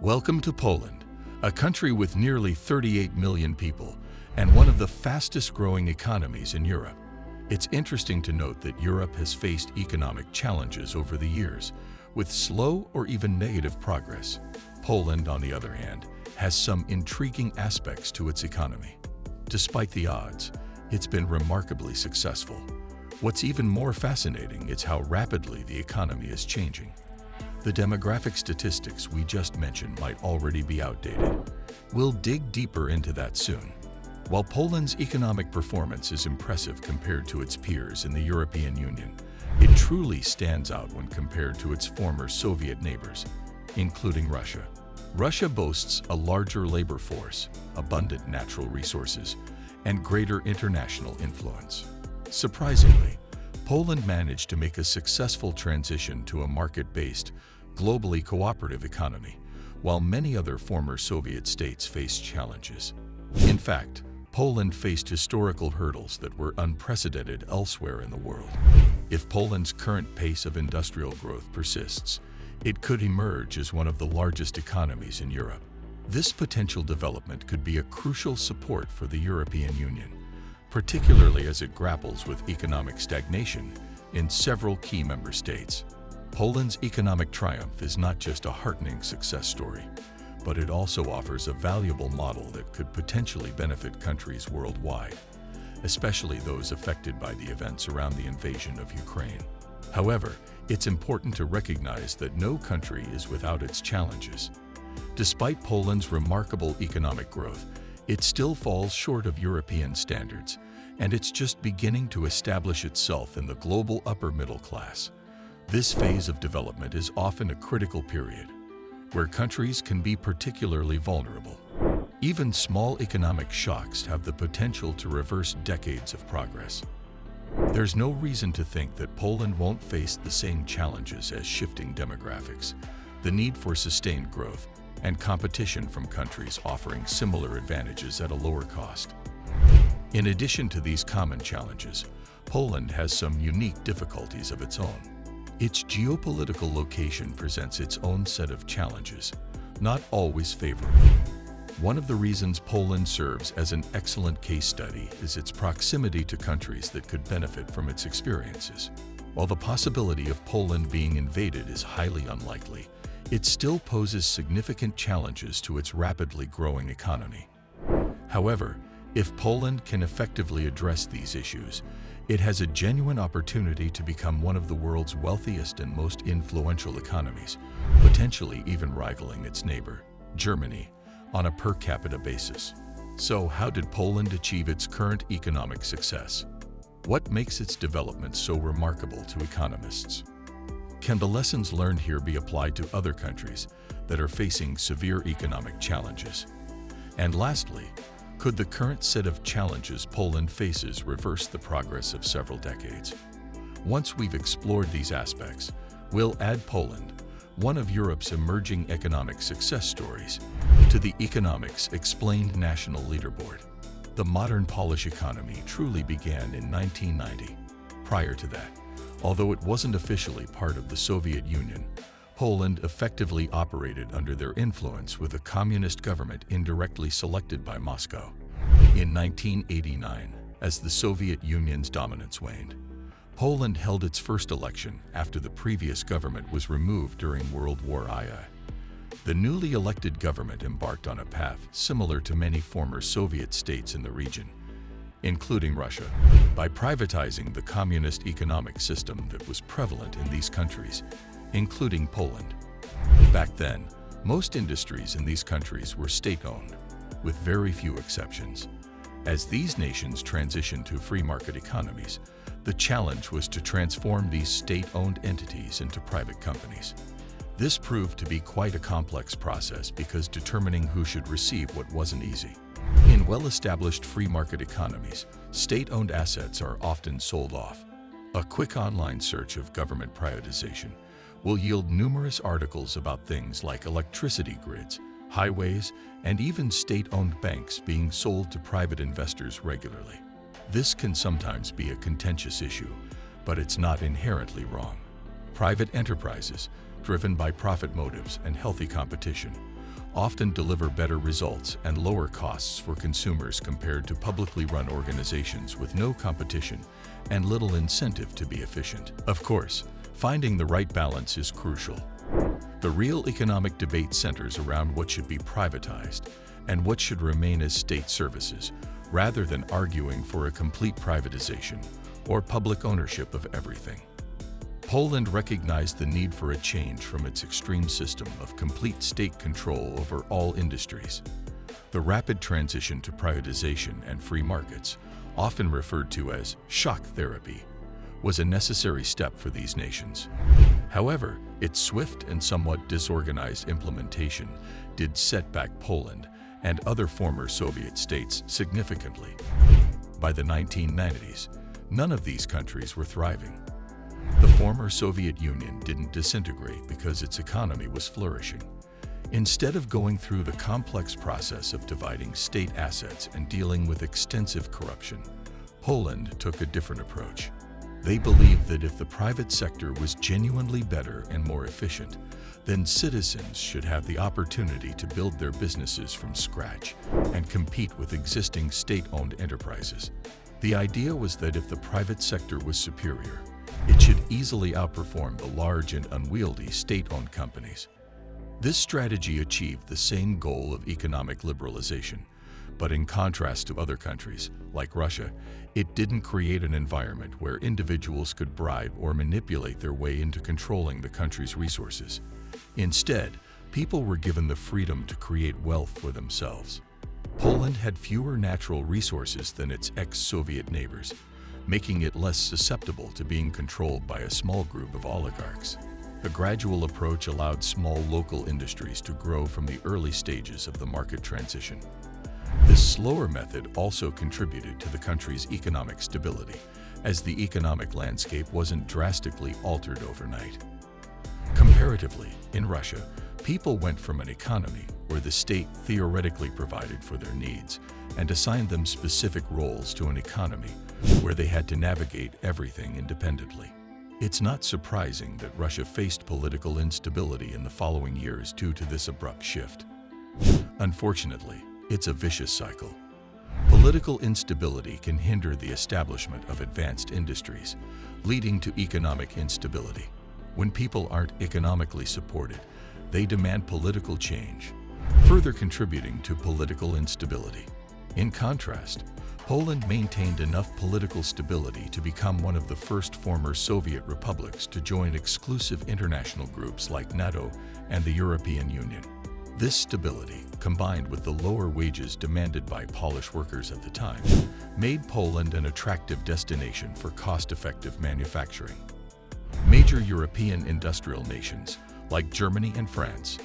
Welcome to Poland, a country with nearly 38 million people and one of the fastest-growing economies in Europe. It's interesting to note that Europe has faced economic challenges over the years, with slow or even negative progress. Poland, on the other hand, has some intriguing aspects to its economy. Despite the odds, it's been remarkably successful. What's even more fascinating is how rapidly the economy is changing. The demographic statistics we just mentioned might already be outdated. We'll dig deeper into that soon. While Poland's economic performance is impressive compared to its peers in the European Union, it truly stands out when compared to its former Soviet neighbors, including Russia. Russia boasts a larger labor force, abundant natural resources, and greater international influence. Surprisingly, Poland managed to make a successful transition to a market-based, globally cooperative economy, while many other former Soviet states faced challenges. In fact, Poland faced historical hurdles that were unprecedented elsewhere in the world. If Poland's current pace of industrial growth persists, it could emerge as one of the largest economies in Europe. This potential development could be a crucial support for the European Union, particularly as it grapples with economic stagnation in several key member states. Poland's economic triumph is not just a heartening success story, but it also offers a valuable model that could potentially benefit countries worldwide, especially those affected by the events around the invasion of Ukraine. However, it's important to recognize that no country is without its challenges. Despite Poland's remarkable economic growth, it still falls short of European standards, and it's just beginning to establish itself in the global upper middle class. This phase of development is often a critical period, where countries can be particularly vulnerable. Even small economic shocks have the potential to reverse decades of progress. There's no reason to think that Poland won't face the same challenges as shifting demographics, the need for sustained growth, and competition from countries offering similar advantages at a lower cost. In addition to these common challenges, Poland has some unique difficulties of its own. Its geopolitical location presents its own set of challenges, not always favorable. One of the reasons Poland serves as an excellent case study is its proximity to countries that could benefit from its experiences. While the possibility of Poland being invaded is highly unlikely, it still poses significant challenges to its rapidly growing economy. However, if Poland can effectively address these issues, it has a genuine opportunity to become one of the world's wealthiest and most influential economies, potentially even rivaling its neighbor, Germany, on a per capita basis. So, how did Poland achieve its current economic success? What makes its development so remarkable to economists? Can the lessons learned here be applied to other countries that are facing severe economic challenges? And lastly, could the current set of challenges Poland faces reverse the progress of several decades? Once we've explored these aspects, we'll add Poland, one of Europe's emerging economic success stories, to the Economics Explained National Leaderboard. The modern Polish economy truly began in 1990. Prior to that, although it wasn't officially part of the Soviet Union, Poland effectively operated under their influence with a communist government indirectly selected by Moscow. In 1989, as the Soviet Union's dominance waned, Poland held its first election after the previous government was removed during World War II. The newly elected government embarked on a path similar to many former Soviet states in the region, including Russia, by privatizing the communist economic system that was prevalent in these countries, including Poland. Back then, most industries in these countries were state-owned, with very few exceptions. As these nations transitioned to free market economies, the challenge was to transform these state-owned entities into private companies. This proved to be quite a complex process because determining who should receive what wasn't easy. In well-established free market economies, state-owned assets are often sold off. A quick online search of government privatization will yield numerous articles about things like electricity grids, highways, and even state-owned banks being sold to private investors regularly. This can sometimes be a contentious issue, but it's not inherently wrong. Private enterprises, driven by profit motives and healthy competition, often deliver better results and lower costs for consumers compared to publicly run organizations with no competition and little incentive to be efficient. Of course, finding the right balance is crucial. The real economic debate centers around what should be privatized and what should remain as state services, rather than arguing for a complete privatization or public ownership of everything. Poland recognized the need for a change from its extreme system of complete state control over all industries. The rapid transition to privatization and free markets, often referred to as shock therapy, was a necessary step for these nations. However, its swift and somewhat disorganized implementation did set back Poland and other former Soviet states significantly. By the 1990s, none of these countries were thriving. The former Soviet Union didn't disintegrate because its economy was flourishing. Instead of going through the complex process of dividing state assets and dealing with extensive corruption, Poland took a different approach. They believed that if the private sector was genuinely better and more efficient, then citizens should have the opportunity to build their businesses from scratch and compete with existing state-owned enterprises. The idea was that if the private sector was superior, it should easily outperform the large and unwieldy state-owned companies. This strategy achieved the same goal of economic liberalization, but in contrast to other countries, like Russia, it didn't create an environment where individuals could bribe or manipulate their way into controlling the country's resources. Instead, people were given the freedom to create wealth for themselves. Poland had fewer natural resources than its ex-Soviet neighbors, making it less susceptible to being controlled by a small group of oligarchs. The gradual approach allowed small local industries to grow from the early stages of the market transition. This slower method also contributed to the country's economic stability, as the economic landscape wasn't drastically altered overnight. Comparatively, in Russia, people went from an economy where the state theoretically provided for their needs and assigned them specific roles to an economy where they had to navigate everything independently. It's not surprising that Russia faced political instability in the following years due to this abrupt shift. Unfortunately, it's a vicious cycle. Political instability can hinder the establishment of advanced industries, leading to economic instability. When people aren't economically supported, they demand political change, further contributing to political instability. In contrast, Poland maintained enough political stability to become one of the first former Soviet republics to join exclusive international groups like NATO and the European Union. This stability, combined with the lower wages demanded by Polish workers at the time, made Poland an attractive destination for cost-effective manufacturing. Major European industrial nations, like Germany and France,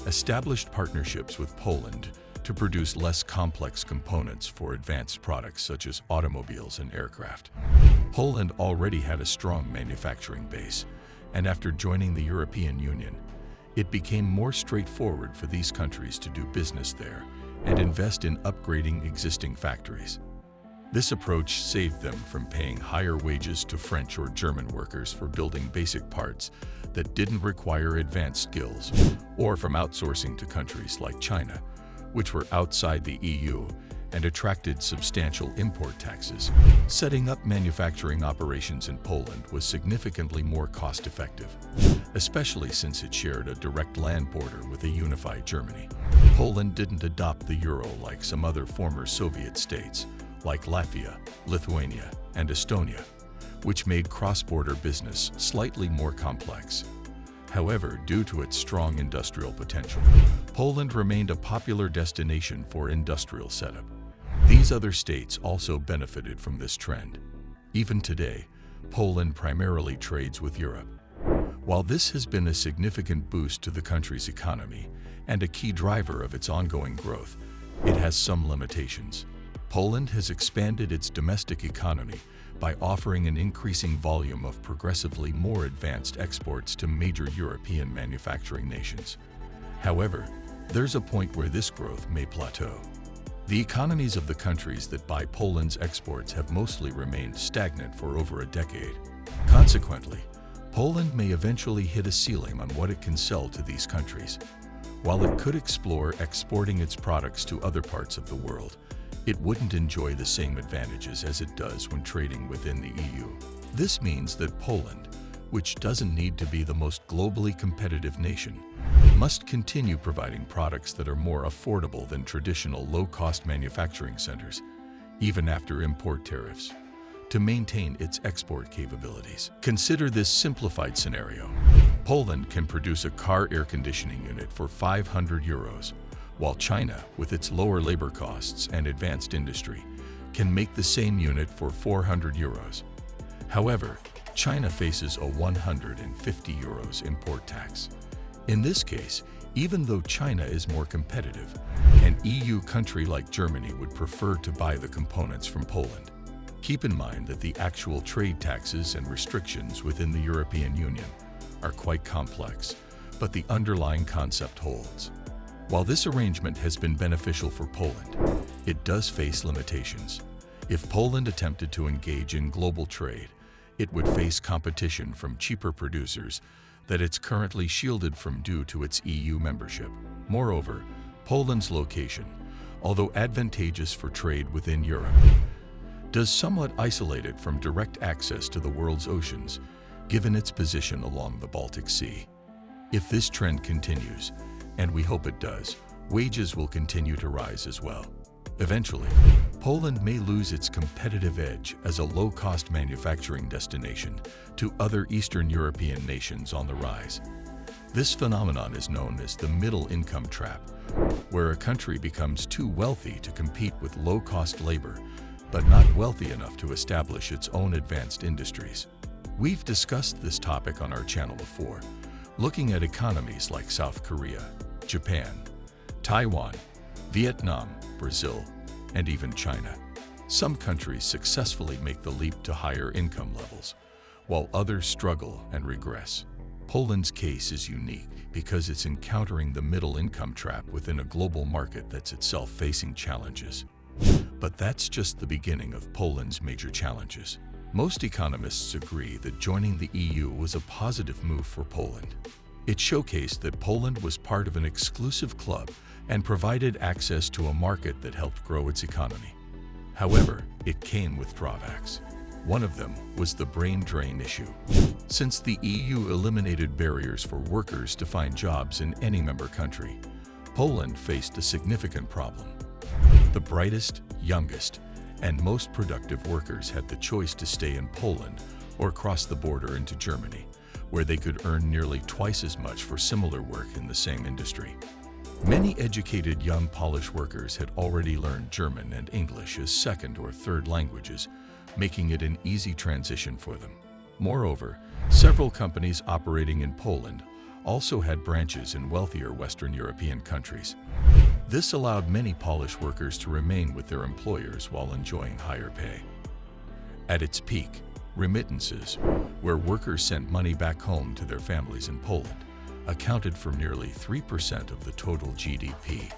established partnerships with Poland to produce less complex components for advanced products such as automobiles and aircraft. Poland already had a strong manufacturing base, and after joining the European Union, it became more straightforward for these countries to do business there and invest in upgrading existing factories. This approach saved them from paying higher wages to French or German workers for building basic parts that didn't require advanced skills, or from outsourcing to countries like China, which were outside the EU and attracted substantial import taxes. Setting up manufacturing operations in Poland was significantly more cost-effective, especially since it shared a direct land border with a unified Germany. Poland didn't adopt the euro like some other former Soviet states, like Latvia, Lithuania, and Estonia, which made cross-border business slightly more complex. However, due to its strong industrial potential, Poland remained a popular destination for industrial setup. These other states also benefited from this trend. Even today, Poland primarily trades with Europe. While this has been a significant boost to the country's economy and a key driver of its ongoing growth, it has some limitations. Poland has expanded its domestic economy by offering an increasing volume of progressively more advanced exports to major European manufacturing nations. However, there's a point where this growth may plateau. The economies of the countries that buy Poland's exports have mostly remained stagnant for over a decade. Consequently, Poland may eventually hit a ceiling on what it can sell to these countries. While it could explore exporting its products to other parts of the world, it wouldn't enjoy the same advantages as it does when trading within the EU. This means that Poland, which doesn't need to be the most globally competitive nation, must continue providing products that are more affordable than traditional low-cost manufacturing centers, even after import tariffs, to maintain its export capabilities. Consider this simplified scenario. Poland can produce a car air conditioning unit for 500 euros, while China, with its lower labor costs and advanced industry, can make the same unit for 400 euros. However, China faces a 150 euros import tax. In this case, even though China is more competitive, an EU country like Germany would prefer to buy the components from Poland. Keep in mind that the actual trade taxes and restrictions within the European Union are quite complex, but the underlying concept holds. While this arrangement has been beneficial for Poland, it does face limitations. If Poland attempted to engage in global trade, it would face competition from cheaper producers that it's currently shielded from due to its EU membership. Moreover, Poland's location, although advantageous for trade within Europe, does somewhat isolate it from direct access to the world's oceans, given its position along the Baltic Sea. If this trend continues, and we hope it does, wages will continue to rise as well. Eventually, Poland may lose its competitive edge as a low-cost manufacturing destination to other Eastern European nations on the rise. This phenomenon is known as the middle income trap, where a country becomes too wealthy to compete with low-cost labor, but not wealthy enough to establish its own advanced industries. We've discussed this topic on our channel before, looking at economies like South Korea, Japan, Taiwan, Vietnam, Brazil, and even China. Some countries successfully make the leap to higher income levels, while others struggle and regress. Poland's case is unique because it's encountering the middle income trap within a global market that's itself facing challenges. But that's just the beginning of Poland's major challenges. Most economists agree that joining the EU was a positive move for Poland. It showcased that Poland was part of an exclusive club and provided access to a market that helped grow its economy. However, it came with drawbacks. One of them was the brain drain issue. Since the EU eliminated barriers for workers to find jobs in any member country, Poland faced a significant problem. The brightest, youngest, and most productive workers had the choice to stay in Poland or cross the border into Germany, where they could earn nearly twice as much for similar work in the same industry. Many educated young Polish workers had already learned German and English as second or third languages, making it an easy transition for them. Moreover, several companies operating in Poland also had branches in wealthier Western European countries. This allowed many Polish workers to remain with their employers while enjoying higher pay. At its peak, remittances, where workers sent money back home to their families in Poland, accounted for nearly 3% of the total GDP.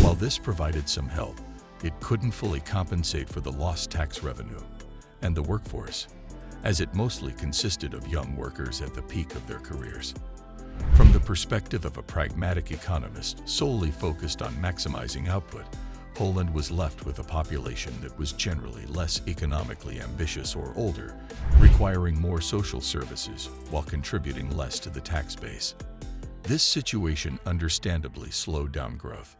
While this provided some help, it couldn't fully compensate for the lost tax revenue and the workforce, as it mostly consisted of young workers at the peak of their careers. From the perspective of a pragmatic economist solely focused on maximizing output, Poland was left with a population that was generally less economically ambitious or older, requiring more social services while contributing less to the tax base. This situation understandably slowed down growth.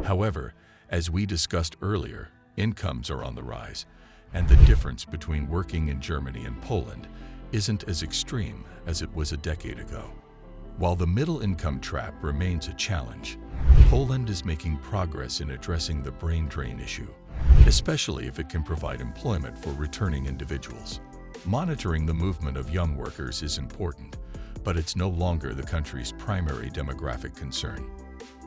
However, as we discussed earlier, incomes are on the rise, and the difference between working in Germany and Poland isn't as extreme as it was a decade ago. While the middle income trap remains a challenge, Poland is making progress in addressing the brain drain issue, especially if it can provide employment for returning individuals. Monitoring the movement of young workers is important, but it's no longer the country's primary demographic concern.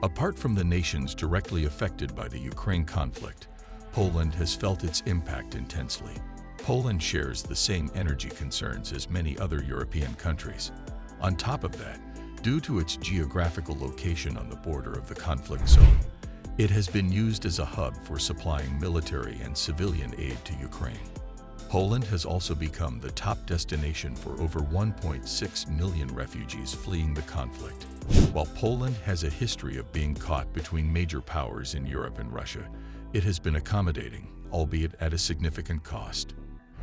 Apart from the nations directly affected by the Ukraine conflict, Poland has felt its impact intensely. Poland shares the same energy concerns as many other European countries. On top of that, due to its geographical location on the border of the conflict zone, it has been used as a hub for supplying military and civilian aid to Ukraine. Poland has also become the top destination for over 1.6 million refugees fleeing the conflict. While Poland has a history of being caught between major powers in Europe and Russia, it has been accommodating, albeit at a significant cost.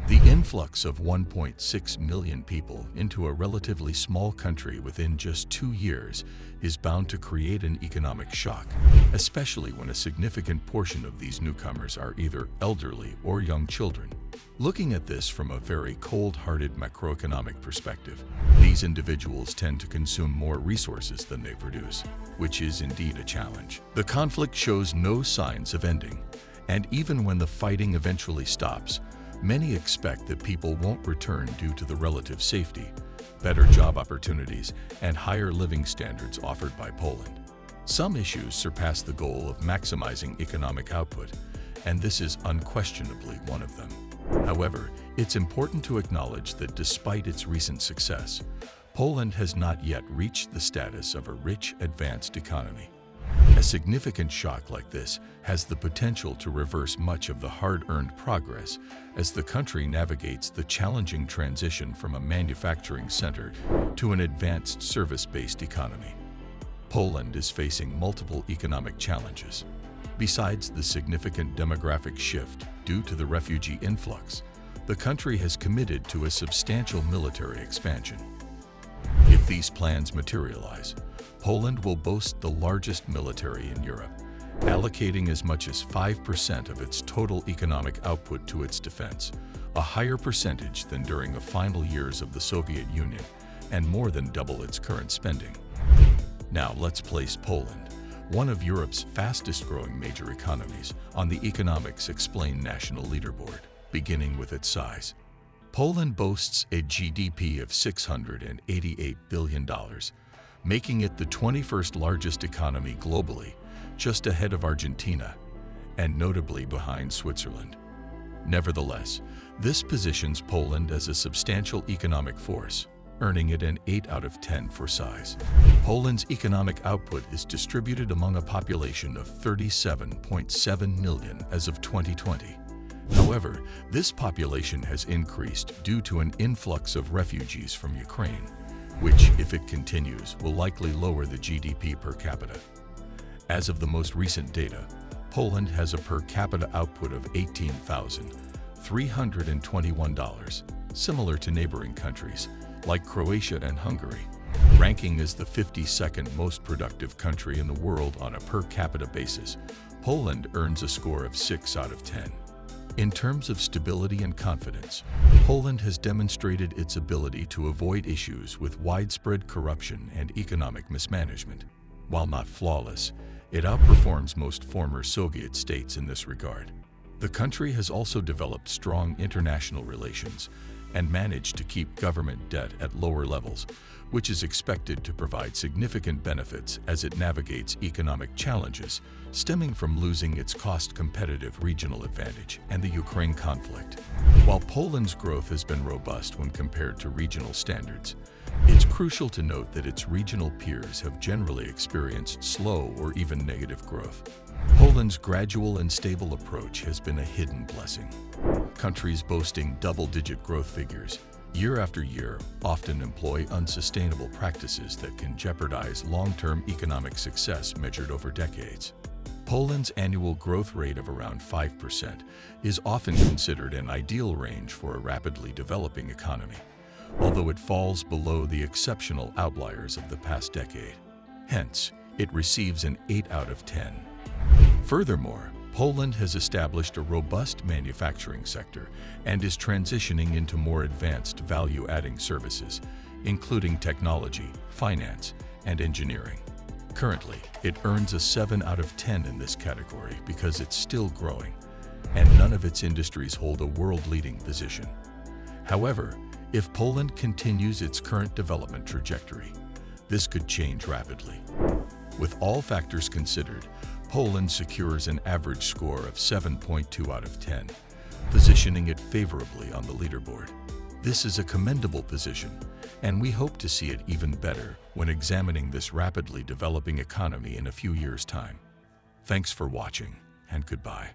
The influx of 1.6 million people into a relatively small country within just 2 years is bound to create an economic shock, especially when a significant portion of these newcomers are either elderly or young children. Looking at this from a very cold-hearted macroeconomic perspective, these individuals tend to consume more resources than they produce, which is indeed a challenge. The conflict shows no signs of ending, and even when the fighting eventually stops, many expect that people won't return due to the relative safety, better job opportunities, and higher living standards offered by Poland. Some issues surpass the goal of maximizing economic output, and this is unquestionably one of them. However, it's important to acknowledge that despite its recent success, Poland has not yet reached the status of a rich, advanced economy. A significant shock like this has the potential to reverse much of the hard-earned progress as the country navigates the challenging transition from a manufacturing center to an advanced service-based economy. Poland is facing multiple economic challenges. Besides the significant demographic shift due to the refugee influx, the country has committed to a substantial military expansion. If these plans materialize, Poland will boast the largest military in Europe, allocating as much as 5% of its total economic output to its defense, a higher percentage than during the final years of the Soviet Union, and more than double its current spending. Now let's place Poland, one of Europe's fastest-growing major economies, on the Economics Explained national leaderboard, beginning with its size. Poland boasts a GDP of $688 billion, making it the 21st largest economy globally, just ahead of Argentina, and notably behind Switzerland. Nevertheless, this positions Poland as a substantial economic force, earning it an 8 out of 10 for size. Poland's economic output is distributed among a population of 37.7 million as of 2020. However, this population has increased due to an influx of refugees from Ukraine, which, if it continues, will likely lower the GDP per capita. As of the most recent data, Poland has a per capita output of $18,321, similar to neighboring countries like Croatia and Hungary, ranking as the 52nd most productive country in the world on a per capita basis. Poland earns a score of 6 out of 10. In terms of stability and confidence, Poland has demonstrated its ability to avoid issues with widespread corruption and economic mismanagement. While not flawless, it outperforms most former Soviet states in this regard. The country has also developed strong international relations and managed to keep government debt at lower levels, which is expected to provide significant benefits as it navigates economic challenges stemming from losing its cost-competitive regional advantage and the Ukraine conflict. While Poland's growth has been robust when compared to regional standards, it's crucial to note that its regional peers have generally experienced slow or even negative growth. Poland's gradual and stable approach has been a hidden blessing. Countries boasting double-digit growth figures year after year often employ unsustainable practices that can jeopardize long-term economic success measured over decades. Poland's annual growth rate of around 5% is often considered an ideal range for a rapidly developing economy, although it falls below the exceptional outliers of the past decade. Hence, it receives an 8 out of 10. Furthermore, Poland has established a robust manufacturing sector and is transitioning into more advanced value-adding services, including technology, finance, and engineering. Currently, it earns a 7 out of 10 in this category because it's still growing, and none of its industries hold a world-leading position. However, if Poland continues its current development trajectory, this could change rapidly. With all factors considered, Poland secures an average score of 7.2 out of 10, positioning it favorably on the leaderboard. This is a commendable position, and we hope to see it even better when examining this rapidly developing economy in a few years' time. Thanks for watching, and goodbye.